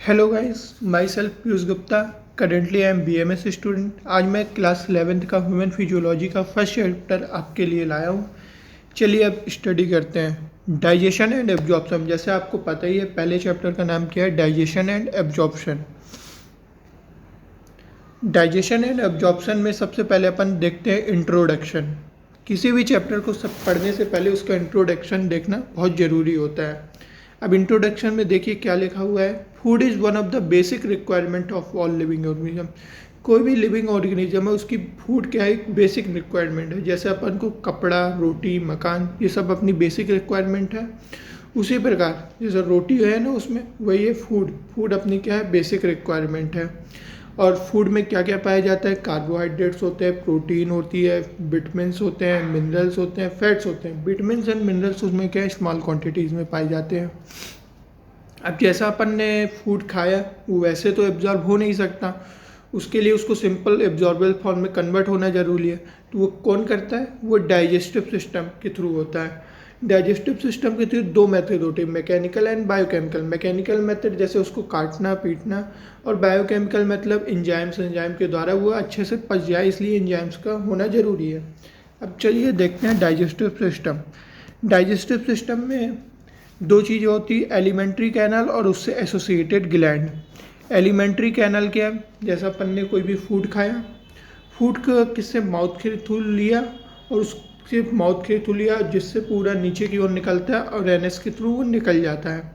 Hello guys, my self Piyush Gupta. Currently I am BMS student. आज मैं class 11th का human physiology का first chapter आपके लिए लाया हूँ। चलिए अब स्टडी करते हैं। Digestion and absorption. जैसे आपको पता ही है, पहले चैप्टर का नाम क्या है, digestion and absorption. Digestion and absorption में सबसे पहले अपन देखते हैं इंट्रोडक्शन। किसी भी चैप्टर को सब पढ़ने से पहले उसका इंट्रोडक्शन देखना बहुत ज़रूरी होता है। अब इंट्रोडक्शन में देखिए क्या लिखा हुआ है। Food is one of the basic requirement of all living organism. कोई भी लिविंग ऑर्गेनिज्म है उसकी फूड क्या है, एक बेसिक रिक्वायरमेंट है। जैसे अपन को कपड़ा, रोटी, मकान, ये सब अपनी बेसिक रिक्वायरमेंट है। उसी प्रकार जैसे रोटी है ना, उसमें वही है फूड। फूड अपनी क्या है, बेसिक रिक्वायरमेंट है। और फूड में क्या क्या पाया जाता है, कार्बोहाइड्रेट्स होते हैं, प्रोटीन होती है, विटामिन्स होते हैं, मिनरल्स होते हैं, फैट्स होते हैं। विटामिन्स एंड मिनरल्स उसमें क्या है, स्मॉल क्वांटिटीज़ में पाए जाते हैं। अब जैसा अपन ने फूड खाया वो वैसे तो एब्जॉर्ब हो नहीं सकता, उसके लिए उसको सिंपल एब्जॉर्बेबल फॉर्म में कन्वर्ट होना ज़रूरी है। तो वो कौन करता है, वो डाइजेस्टिव सिस्टम के थ्रू होता है। डाइजेस्टिव सिस्टम के थ्रू दो मेथड होते हैं, mechanical and biochemical. Mechanical method जैसे उसको काटना पीटना, और बायोकेमिकल मतलब एंजाइम्स के द्वारा वो अच्छे से पच जाए, इसलिए एंजाइम्स का होना ज़रूरी है। अब चलिए देखते हैं डाइजेस्टिव सिस्टम। डाइजेस्टिव सिस्टम में दो चीज़ें होती है, एलिमेंट्री कैनल और उससे एसोसिएटेड ग्लैंड। एलिमेंट्री कैनल क्या है, जैसा अपन ने कोई भी फूड खाया, फूड को किससे, माउथ के थ्रू लिया, और उससे माउथ के थ्रू लिया जिससे पूरा नीचे की ओर निकलता है, और एनएस के थ्रू वो निकल जाता है।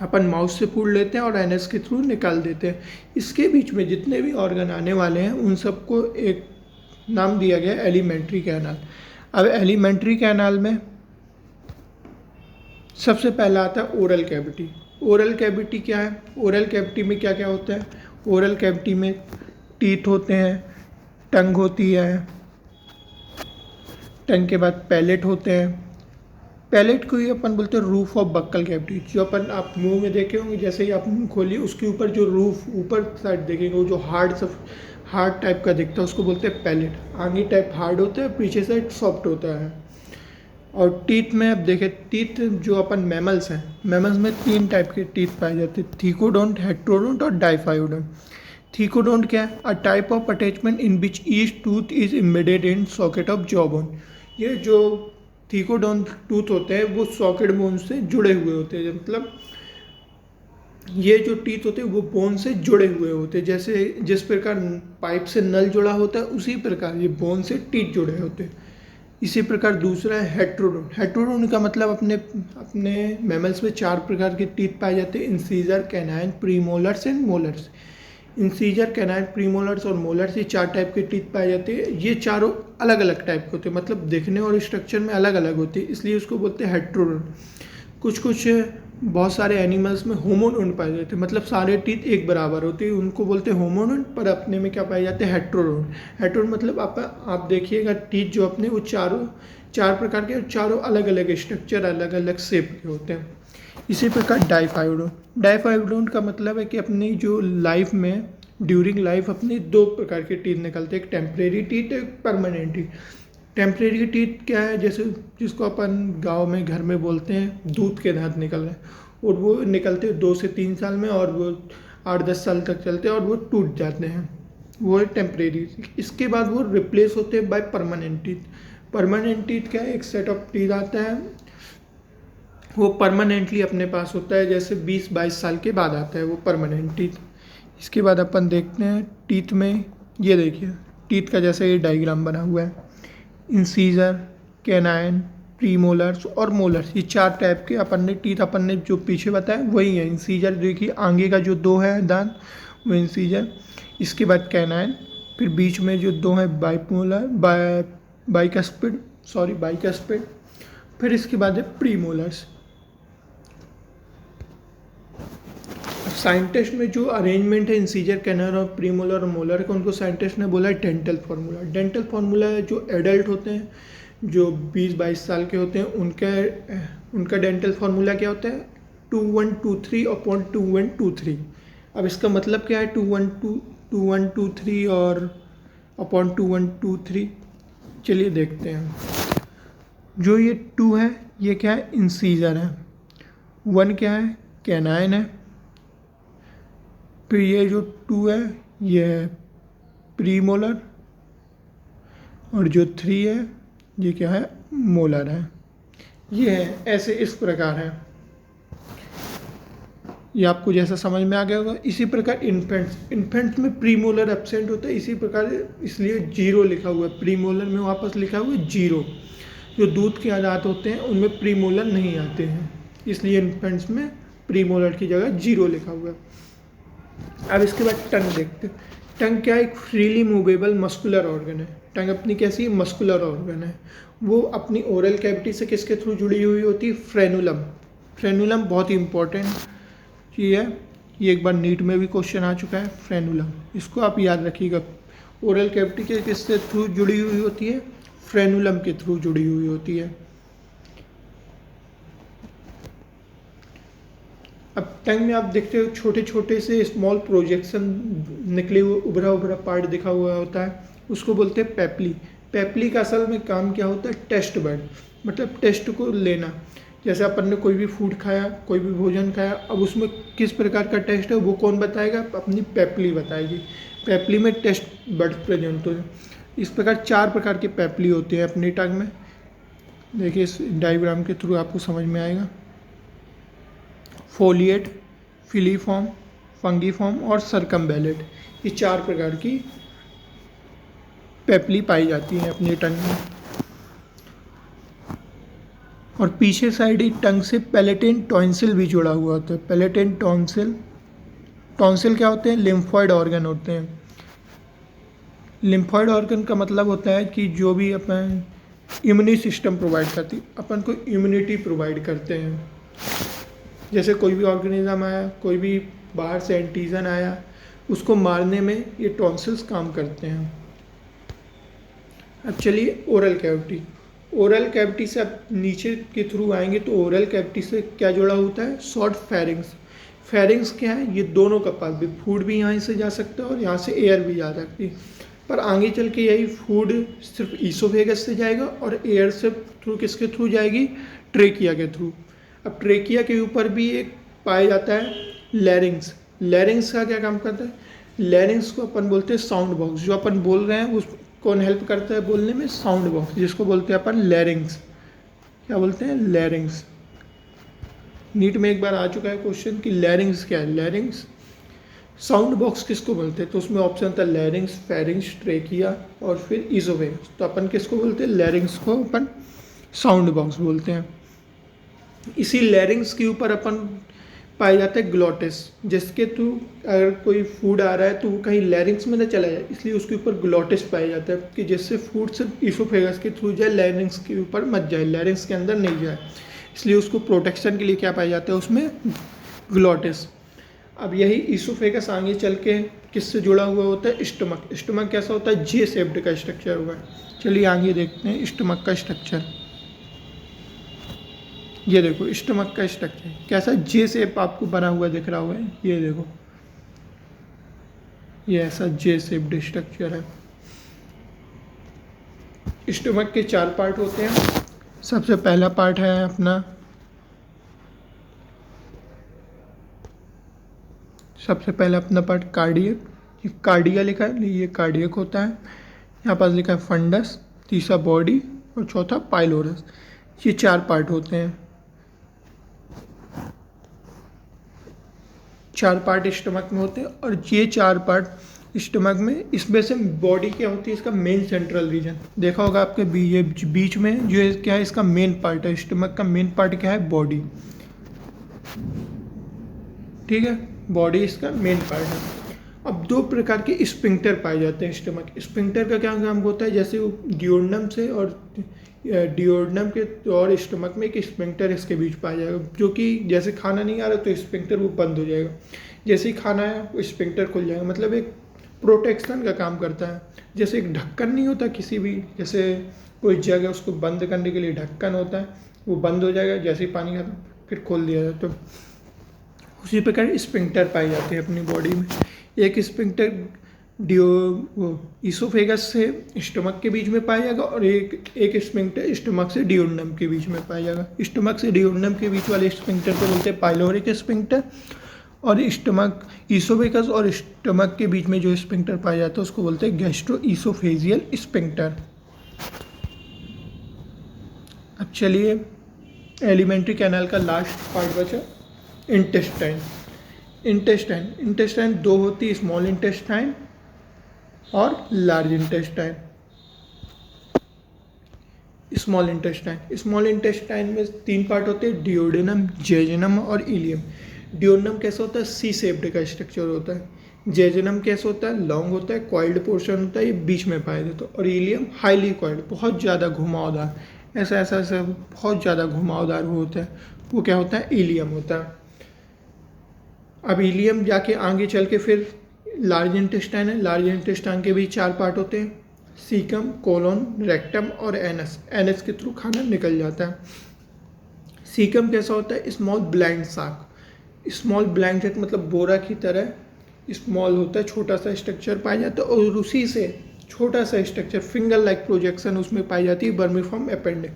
अपन माउथ से फूड लेते हैं और एनएस के थ्रू निकाल देते हैं। इसके बीच में जितने भी ऑर्गन आने वाले हैं उन सबको एक नाम दिया गया एलिमेंट्री कैनाल। अब एलिमेंट्री कैनाल में सबसे पहला आता है ओरल कैविटी। ओरल कैविटी क्या है, ओरल कैविटी में क्या क्या होता है, ओरल कैविटी में टीथ होते हैं, टंग होती है, टंग के बाद पैलेट होते हैं। पैलेट को ही अपन बोलते हैं रूफ ऑफ बक्कल कैविटी। जो अपन आप मुंह में देखे होंगे, जैसे ही आप मुंह खोलिए उसके ऊपर जो रूफ ऊपर साइड देखेंगे वो जो हार्ड टाइप का दिखता है उसको बोलते हैं पैलेट। आगे टाइप हार्ड होता है, पीछे साइड सॉफ्ट होता है। और टीथ में अब देखें, टीथ जो अपन मैमल्स हैं, मैमल्स में तीन टाइप के टीथ पाए जाते हैं, थीकोडोंट, हेट्रोडोंट और डाइफाइडोंट। थीकोडोंट क्या है, a type of attachment in which each tooth is embedded in socket of jaw bone. ये जो थीकोडोंट टूथ होते हैं वो सॉकेट बोन से जुड़े हुए होते हैं। मतलब ये जो टीथ होते हैं वो बोन से जुड़े हुए होते हैं। जैसे जिस प्रकार पाइप से नल जुड़ा होता है उसी प्रकार ये बोन से टीथ जुड़े होते हैं। इसी प्रकार दूसरा है हेट्रोडोंट। हेट्रोडोंट का मतलब अपने अपने मैमल्स में चार प्रकार के टीथ पाए जाते हैं, incisor, canine, premolars and molars. Incisor, canine, premolars और मोलर्स, ये चार टाइप के टीथ पाए जाते हैं। ये चारों अलग अलग टाइप के होते हैं, मतलब दिखने और स्ट्रक्चर में अलग अलग होते हैं, इसलिए उसको बोलते हैं हेट्रोडोंट। कुछ बहुत सारे एनिमल्स में होमोडोंट पाए जाते हैं, मतलब सारे टीथ एक बराबर होते हैं, उनको बोलते हैं होमोडोंट। पर अपने में क्या पाए जाते हैं, हेट्रोडोंट। हेट्रोडोंट मतलब आप देखिएगा टीथ जो अपने वो चार प्रकार के, चारों अलग अलग स्ट्रक्चर, अलग अलग शेप के होते हैं। इसी प्रकार डाइफाइडोंट। डाइफाइडोंट का मतलब है कि अपनी जो लाइफ में, ड्यूरिंग लाइफ अपनी दो प्रकार के टीथ निकलते हैं, एक टेम्परेरी टीथ, एक परमानेंट टीथ। टेम्परेरी टीथ क्या है, जैसे जिसको अपन गांव में घर में बोलते हैं दूध के दांत निकल रहे हैं, और वो निकलते हैं 2 से 3 साल में, और वो 8-10 साल तक चलते हैं और वो टूट जाते हैं, वो है टेम्परेरी। इसके बाद वो रिप्लेस होते हैं by permanent teeth. Permanent teeth क्या है, एक सेट ऑफ टीथ आता है, वो परमानेंटली अपने पास होता है, जैसे 20-22 साल के बाद आता है वो परमानेंट टीथ। इसके बाद अपन देखते हैं टीथ में, ये देखिए टीथ का जैसे ये डायग्राम बना हुआ है, इंसीजर, कैनाइन, प्रीमोलर्स और मोलर्स, ये चार टाइप के अपन ने टीथ अपन ने जो पीछे बताया वही है। इंसीजर देखिए आगे का जो दो है दांत वो इंसीजर, इसके बाद कैनाइन, फिर बीच में जो दो है बाइपोलर बाइकस्पिड, फिर इसके बाद है प्रीमोलर्स। साइंटिस्ट में जो अरेंजमेंट है इंसीजर, कैनाइन और प्रीमोलर और मोलर का, उनको साइंटिस्ट ने बोला है डेंटल फार्मूला। डेंटल फार्मूला है जो एडल्ट होते हैं, जो 20-22 साल के होते हैं, उनका डेंटल फार्मूला क्या होता है, 2123/2123। अब इसका मतलब क्या है, 2123 और अपॉन 2123, चलिए देखते हैं। जो ये 2 है ये क्या है, इंसीजर है, 1 क्या है, कैनाइन है, फिर ये जो 2 है ये है प्रीमोलर, और जो 3 है ये क्या है, मोलर है। ये है, ऐसे इस प्रकार है। ये आपको जैसा समझ में आ गया होगा। इसी प्रकार इन्फेंट्स में प्रीमोलर एब्सेंट होता है, इसी प्रकार इसलिए 0 लिखा हुआ है। प्रीमोलर में वापस लिखा हुआ है 0। जो दूध के आदात होते हैं उनमें प्रीमोलर नहीं आते हैं, इसलिए इन्फेंट्स में प्रीमोलर की जगह 0 लिखा हुआ है। अब इसके बाद टंग देखते हैं। टंग क्या है, एक फ्रीली मूवेबल मस्कुलर ऑर्गन है। टंग अपनी कैसी मस्कुलर ऑर्गन है। वो अपनी ओरल कैविटी से किसके थ्रू जुड़ी हुई होती है, फ्रेनुलम। फ्रेनुलम बहुत ही इंपॉर्टेंट चीज़ है, ये एक बार नीट में भी क्वेश्चन आ चुका है। फ्रेनुलम, इसको आप याद रखिएगा। ओरल कैविटी के किससे थ्रू जुड़ी हुई होती है, फ्रेनुलम के थ्रू जुड़ी हुई होती है। अब टंग में आप देखते हो छोटे छोटे से स्मॉल प्रोजेक्शन निकले हुए उभरा उभरा पार्ट दिखा हुआ होता है, उसको बोलते हैं पेपली। पेपली का असल में काम क्या होता है, टेस्ट बड, मतलब टेस्ट को लेना। जैसे अपन ने कोई भी फूड खाया, कोई भी भोजन खाया, अब उसमें किस प्रकार का टेस्ट है वो कौन बताएगा, अपनी पेपली बताएगी। पेपली में टेस्ट बड्स प्रेजेंट होते हैं। इस प्रकार 4 प्रकार के पेपली होते हैं अपनी टंग में। देखिए इस डायग्राम के थ्रू आपको समझ में आएगा। फोलिएट, फिलीफॉर्म, फंगीफॉर्म और सर्कमबैलेट, ये 4 प्रकार की पेपली पाई जाती हैं अपनी टंग में। और पीछे साइड ही टंग से पैलेटेन टॉन्सिल भी जुड़ा हुआ होता है। पैलेटेन टॉन्सिल, टॉन्सिल क्या होते हैं, लिम्फॉइड ऑर्गन होते हैं। लिम्फॉइड ऑर्गन का मतलब होता है कि जो भी अपन इम्यूनी सिस्टम प्रोवाइड करती, अपन को इम्यूनिटी प्रोवाइड करते हैं। जैसे कोई भी ऑर्गेनिज्म आया, कोई भी बाहर से एंटीजन आया, उसको मारने में ये टॉन्सिल्स काम करते हैं। अब चलिए ओरल कैविटी। ओरल कैविटी से अब नीचे के थ्रू आएंगे तो ओरल कैविटी से क्या जुड़ा होता है, शॉर्ट फेरिंग्स। फेरिंग्स क्या है, ये दोनों का पास भी, फूड भी यहाँ से जा सकता है और यहाँ से एयर भी जा सकती है। पर आगे चल के यही फूड सिर्फ ईसोफेगस से जाएगा और एयर से थ्रू किसके थ्रू जाएगी, ट्रेकिया के थ्रू। अब ट्रेकिया के ऊपर भी एक पाया जाता है लैरिंग्स। लैरिंग्स का क्या काम करता है, लैरिंग्स को अपन बोलते हैं साउंड बॉक्स। जो अपन बोल रहे हैं उस कौन हेल्प करता है बोलने में, साउंड बॉक्स, जिसको बोलते हैं अपन लैरिंग्स। क्या बोलते हैं, लैरिंग्स। नीट में एक बार आ चुका है क्वेश्चन कि लैरिंग्स क्या है। लैरिंग्स साउंड बॉक्स किसको बोलते हैं, तो उसमें ऑप्शन था लैरिंग्स, फेरिंग्स, ट्रेकिया और फिर ईसोफेगस। तो अपन किसको बोलते हैं, लैरिंग्स को अपन साउंड बॉक्स बोलते हैं। इसी लैरिंग्स के ऊपर अपन पाया जाता है ग्लॉटिस, जिसके थ्रू अगर कोई फूड आ रहा है तो वो कहीं लैरिंग्स में न चला जाए, इसलिए उसके ऊपर ग्लॉटिस पाया जाता है कि जिससे फूड सिर्फ ईसोफेगस के थ्रू जाए, लैरिंग्स के ऊपर मत जाए, लैरिंग्स के अंदर नहीं जाए। इसलिए उसको प्रोटेक्शन के लिए क्या पाया जाता है उसमें, ग्लॉटिस। अब यही ईसोफेगस आगे चल के किससे जुड़ा हुआ होता है, स्टमक। स्टमक कैसा होता है, जे शेप्ड का स्ट्रक्चर हुआ है। चलिए आगे देखते हैं स्टमक का स्ट्रक्चर। ये देखो स्टमक का स्ट्रक्चर कैसा, जे शेप आपको बना हुआ दिख रहा हुआ है, ये देखो ये ऐसा जे शेप्ड स्ट्रक्चर है। स्टमक के 4 पार्ट होते हैं। सबसे पहला पार्ट है अपना, सबसे पहला अपना पार्ट कार्डियक। ये कार्डिया लिखा है, ये कार्डियक होता है। यहाँ पास लिखा है फंडस, तीसरा बॉडी और चौथा पाइलोरस। ये 4 पार्ट होते हैं। 4 पार्ट स्टमक में होते हैं और ये 4 पार्ट स्टमक में, इसमें से बॉडी क्या होती है, इसका मेन सेंट्रल रीजन देखा होगा आपके बीच में जो क्या है, इसका मेन पार्ट है। स्टमक का मेन पार्ट क्या है, बॉडी। ठीक है, बॉडी इसका मेन पार्ट है। अब 2 प्रकार के स्पिंक्टर पाए जाते हैं स्टमक। स्पिंक्टर का क्या काम होता है, जैसे डियोडनम से और डियोडनम के और स्टमक में एक स्पिंक्टर इसके बीच पाया जाएगा, जो कि जैसे खाना नहीं आ रहा तो स्पिंक्टर वो बंद हो जाएगा, जैसे ही खाना आया वो स्पिंक्टर खुल जाएगा। मतलब एक प्रोटेक्शन का काम करता है। जैसे एक ढक्कन नहीं होता किसी भी, जैसे कोई जगह उसको बंद करने के लिए ढक्कन होता है, वो बंद हो जाएगा, जैसे ही पानी खत्म फिर खोल दिया जाए। तो उसी प्रकार स्पिंक्टर पाए जाते हैं अपनी बॉडी में। एक स्पिंक्टर ईसोफेगस से स्टमक के बीच में पाया जाएगा और एक स्पिंक्टर स्टमक से डियोडनम के बीच में पाया जाएगा। स्टमक से डियोडनम के बीच वाले स्पिंक्टर को बोलते हैं पाइलोरिक स्पिंक्टर और स्टमक, ईसोफेगस और स्टमक के बीच में जो स्फिंक्टर पाया जाता है उसको बोलते हैं गैस्ट्रो ईसोफेजियल स्फिंक्टर। अब चलिए एलिमेंट्री कैनाल का लास्ट पार्ट बचा इंटेस्टाइन। इंटेस्टाइन दो होती है, स्मॉल इंटेस्टाइन और लार्ज इंटेस्टाइन। स्मॉल इंटेस्टाइन में 3 पार्ट होते हैं, डिओडेनम, जेजुनम और इलियम। डिओडेनम कैसा होता है, सी शेप्ड का स्ट्रक्चर होता है। जेजुनम कैसा होता है, लॉन्ग होता है, कॉइल्ड पोर्शन होता है, ये बीच में पाया जाता है। और इलियम हाईली कॉइल्ड, बहुत ज़्यादा घुमावदार, ऐसा बहुत ज़्यादा घुमावदार वो होता है, वो क्या होता है, इलियम होता है। अब इलियम जाके आगे चल के फिर लार्ज इंटेस्टाइन है। लार्ज इंटेस्टाइन के भी 4 पार्ट होते हैं, सीकम, कोलोन, रेक्टम और एनस। एनस के थ्रू खाना निकल जाता है। सीकम कैसा होता है, स्मॉल ब्लाइंड साक। स्मॉल ब्लाइंड साक मतलब बोरा की तरह स्मॉल होता है, छोटा सा स्ट्रक्चर पाया जाता है। और उसी से छोटा सा स्ट्रक्चर फिंगर लाइक प्रोजेक्शन उसमें पाई जाती है वर्मीफॉर्म अपेंडिक्स।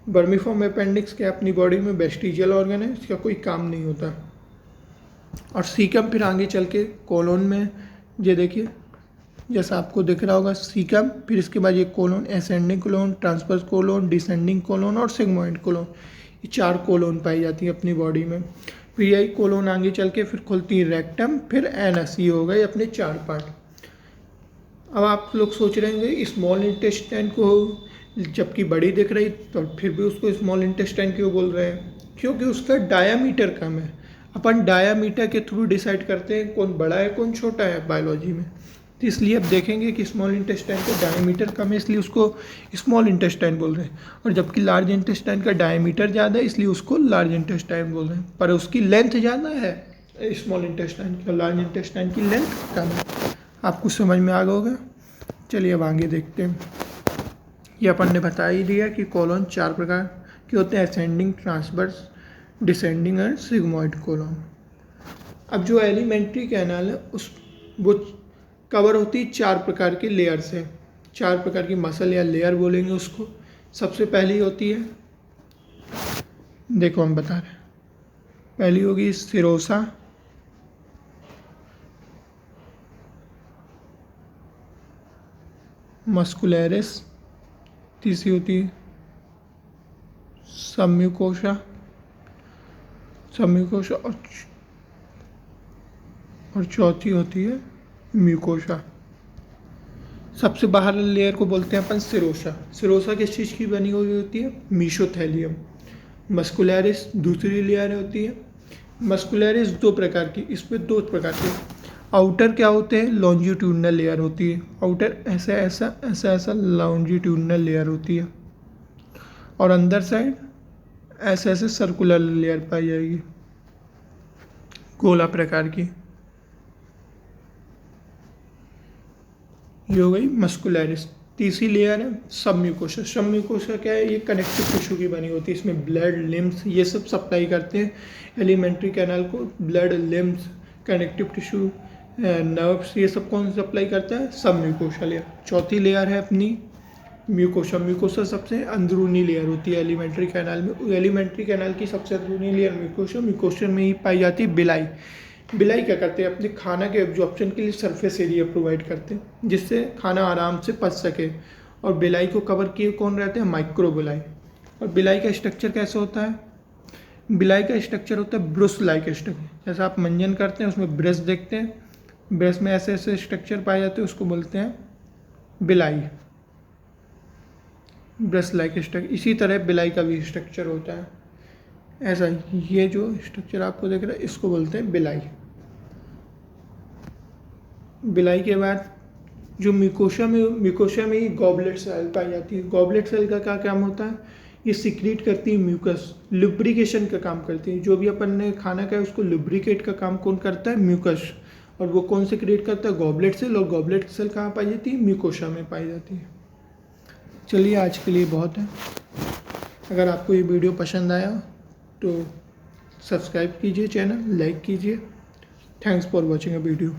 वर्मीफॉर्म अपेंडिक्स क्या अपनी बॉडी में वेस्टिजियल ऑर्गन है, इसका कोई काम नहीं होता। और सीकम फिर आगे चल के कोलोन में, ये देखिए जैसा आपको दिख रहा होगा सीकम, फिर इसके बाद ये colon, ascending colon, transverse colon, descending colon और सिग्मोइड कोलोन, ये 4 कोलोन पाई जाती है अपनी बॉडी में। फिर यही कोलोन आगे चल के फिर खुलती है रेक्टम, फिर एनस। ये हो गए अपने 4 पार्ट। अब आप लोग सोच रहे होंगे स्मॉल इंटेस्टाइन को जबकि बड़ी दिख रही तो फिर भी उसको स्मॉल इंटेस्टाइन क्यों बोल रहे हैं, क्योंकि उसका डायामीटर कम है। अपन डायामीटर के थ्रू डिसाइड करते हैं कौन बड़ा है कौन छोटा है बायोलॉजी में। तो इसलिए अब देखेंगे कि स्मॉल इंटेस्टाइन का डायमीटर कम है इसलिए उसको स्मॉल इंटेस्टाइन बोल रहे हैं, और जबकि लार्ज इंटेस्टाइन का डायमीटर ज़्यादा है इसलिए उसको लार्ज इंटेस्टाइन बोल रहे हैं। पर उसकी लेंथ ज़्यादा है स्मॉल इंटेस्टाइन की, लार्ज इंटेस्टाइन की लेंथ कम है। आपको समझ में आ गया होगा। चलिए अब आगे देखते हैं। ये अपन ने बता ही दिया कि कोलोन 4 प्रकार के होते हैं, असेंडिंग, ट्रांसवर्स, डिसेंडिंग और सिग्मोइड कोलोन। अब जो एलिमेंट्री कैनाल है उस वो कवर होती है 4 प्रकार के लेयर से। 4 प्रकार की मसल या लेयर बोलेंगे उसको। सबसे पहली होती है, देखो हम बता रहे हैं, पहली होगी सिरोसा, मस्कुलरिस, तीसरी होती है सबम्यूकोसा और चौथी होती है म्यूकोसा। सबसे बाहर लेयर को बोलते हैं अपन सिरोसा। सिरोसा किस चीज़ की बनी हुई होती है, मीसोथेलियम। मस्कुलरिस दूसरी लेयर होती है। मस्कुलरिस 2 प्रकार की, इसमें 2 प्रकार के आउटर क्या होते हैं, लॉन्जिट्यूडनल लेयर होती है। आउटर ऐसा लॉन्जिट्यूडनल लेयर होती है, और अंदर साइड ऐसे सर्कुलर लेयर पाई जाएगी, गोला प्रकार की। ये हो गई मस्कुलरिस। तीसरी लेयर है सबम्यूकोसा। सबम्यूकोसा क्या है, ये कनेक्टिव टिश्यू की बनी होती है। इसमें ब्लड, लिम्स ये सब सप्लाई करते हैं एलिमेंट्री कैनाल को। Blood, limbs, connective tissue, nerves, ये सब कौन सप्लाई करता है, सबम्यूकोसा लेयर। चौथी लेयर है अपनी म्यूकोसा। म्यूकोसा सबसे अंदरूनी लेयर होती है एलिमेंट्री कैनाल में। एलिमेंट्री कैनाल की सबसे अंदरूनी लेयर म्यूकोसा। म्यूकोसा में ही पाई जाती है बिलाई। बिलाई क्या करते हैं, अपने खाना के एब्जॉर्प्शन के लिए सरफेस एरिया प्रोवाइड करते हैं जिससे खाना आराम से पच सके। और बिलाई को कवर किए कौन रहते हैं, माइक्रोबिलाई। और बिलाई का स्ट्रक्चर कैसे होता है, बिलाई का स्ट्रक्चर होता है ब्रश लाइक स्ट्रक्चर। जैसा आप मंजन करते हैं उसमें ब्रश देखते हैं, ब्रश में ऐसे स्ट्रक्चर पाए जाते हैं, उसको बोलते हैं बिलाई, ब्रश लाइक स्ट्रक्चर। इसी तरह बिलाई का भी स्ट्रक्चर होता है ऐसा। ये जो स्ट्रक्चर आपको दिख रहा है इसको बोलते हैं बिलाई। बिलाई के बाद जो म्यूकोसा में ही गॉबलेट सेल पाई जाती है। गॉबलेट सेल का क्या काम होता है, ये सिक्रीट करती है म्यूकस, लुब्रिकेशन का काम करती है। जो भी अपन ने खाना खाया उसको लुब्रिकेट का काम कौन करता है, म्यूकस। और वो कौन से क्रिएट करता है, गॉबलेट सेल। और गॉबलेट सेल कहाँ पाई जाती है, म्यूकोसा में पाई जाती है। चलिए आज के लिए बहुत है। अगर आपको ये वीडियो पसंद आया तो सब्सक्राइब कीजिए चैनल, लाइक कीजिए। Thanks for watching a video.